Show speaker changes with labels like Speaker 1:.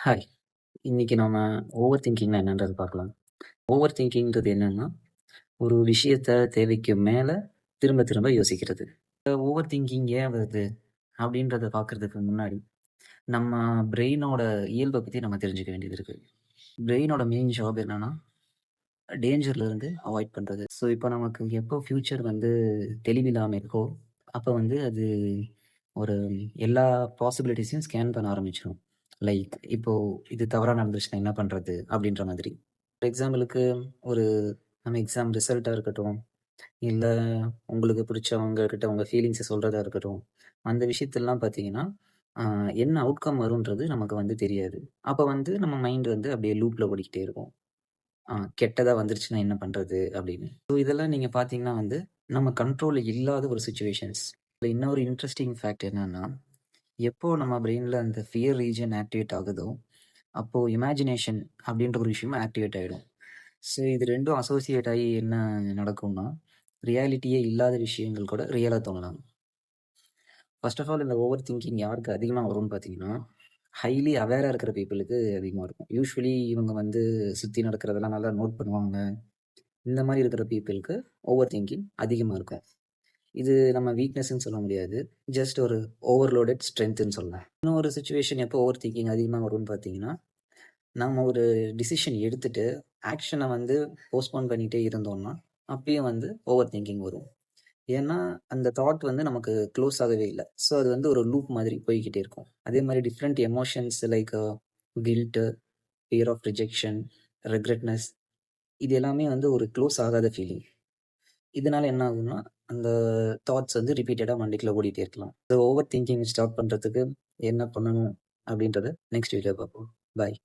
Speaker 1: Hi! இன்னைக்கு நாம over திங்கிங்னா என்னன்றது பார்க்கலாம். ஓவர் திங்கிங்ன்றது என்னன்னா, ஒரு விஷயத்த தேவைக்கு மேல திரும்ப திரும்ப யோசிக்கிறது. ஓவர் திங்கிங் ஏன் வருது? அப்படின்றத பார்க்கறதுக்கு முன்னாடி, நம்ம பிரெயினோட இயல்ப பத்தி நம்ம தெரிஞ்சுக்க வேண்டியது இருக்கு. பிரெயினோட மெயின் ஜாப் என்னன்னா, டேஞ்சர்ல இருந்து அவாய்ட் பண்றது. ஸோ, இப்போ நமக்கு எப்போ ஃபியூச்சர் வந்து தெளிவில்லாம இருக்கோ, அப்ப வந்து அது ஒரு எல்லா பாசிபிலிட்டீஸையும் ஸ்கேன் பண்ண ஆரம்பிச்சுரும். லைக் இப்போ இது தவறா நடந்துச்சுன்னா என்ன பண்றது? அப்படின்ற மாதிரி. ஃபார் எக்ஸாம்பிளுக்கு ஒரு நம்ம எக்ஸாம் ரிசல்ட்டா இருக்கட்டும், இல்ல உங்களுக்கு பிடிச்சவங்க கிட்ட உங்க ஃபீலிங்ஸ சொல்றதா இருக்கட்டும், அந்த விஷயத்தெல்லாம் பார்த்தீங்கன்னா, அ என்ன அவுட்கம் வரும்ன்றது நமக்கு வந்து தெரியாது. அப்ப வந்து நம்ம மைண்ட் வந்து அப்படியே லூப்ல ஓடிக்கிட்டே இருக்கும். கெட்டதா வந்துருச்சுன்னா என்ன பண்றது? அப்படின்னு. ஸோ இதெல்லாம் நீங்க பார்த்தீங்கன்னா வந்து, நம்ம கண்ட்ரோல்ல இல்லாத ஒரு சிச்சுவேஷன்ஸ். இதுல இன்னொரு இன்ட்ரஸ்டிங் ஃபேக்ட் என்னன்னா, எப்போ நம்ம பிரெயின்ல அந்த ஃபியர் ரீஜியன் ஆக்டிவேட் ஆகுதோ, அப்போ இமேஜினேஷன் அப்படின்ற ஒரு விஷயமும் ஆக்டிவேட் ஆயிடும். ஸோ இது 2ம் அசோசியேட் ஆயி என்ன நடக்கும்னா, ரியாலிட்டியே இல்லாத விஷயங்கள் கூட ரியலா தோணலாம். ஃபர்ஸ்ட் ஆஃப் ஆல் இந்த ஓவர் திங்கிங் யாருக்கு அதிகமா வரும்னு பார்த்தீங்கன்னா, ஹைலி அவேரா இருக்கிற பீப்பிளுக்கு அதிகமா இருக்கும். யூசுவலி இவங்க வந்து சுத்தி நடக்கிறதெல்லாம் நல்லா நோட் பண்ணுவாங்க. இந்த மாரி இருக்கிற பீப்பிளுக்கு ஓவர் திங்கிங் அதிகமா இருக்கும். இது நம்ம வீக்னஸ்ன்னு சொல்ல முடியாது. ஜஸ்ட் ஒரு ஓவர்லோடட் ஸ்ட்ரென்த்ன்னு சொல்லலாம். இன்னொரு சிச்சுவேஷன் எப்போ ஓவர் திங்கிங் அதிகமா வரும்னு பார்த்தீங்கன்னா, நம்ம ஒரு டிசிஷன் எடுத்துட்டு ஆக்ஷன வந்து போஸ்ட்போன் பண்ணிட்டே இருந்தோம்னா, அப்பயும் வந்து ஓவர் திங்கிங் வரும். ஏன்னா, அந்த தாட் வந்து நமக்கு க்ளோஸ் ஆகவே இல்ல. ஸோ, அது வந்து ஒரு லூப் மாதிரி போய்க்கிட்டே இருக்கும். அதே மாரி different emotions like guilt, fear of rejection, regretness இது எல்லாமே வந்து ஒரு க்ளோஸ் ஆகாத ஃபீலிங். இதனால என்ன ஆகும்னா, அந்த தாட்ஸ் வந்து ரிப்பீட்டடா மண்டைக்குள்ள ஓடிட்டே இருக்கலாம். ஸோ ஓவர் திங்கிங் ஸ்டாப் பண்றதுக்கு என்ன பண்ணணும்? அப்படின்றத நெக்ஸ்ட் வீடியோல பார்ப்போம். பாய்.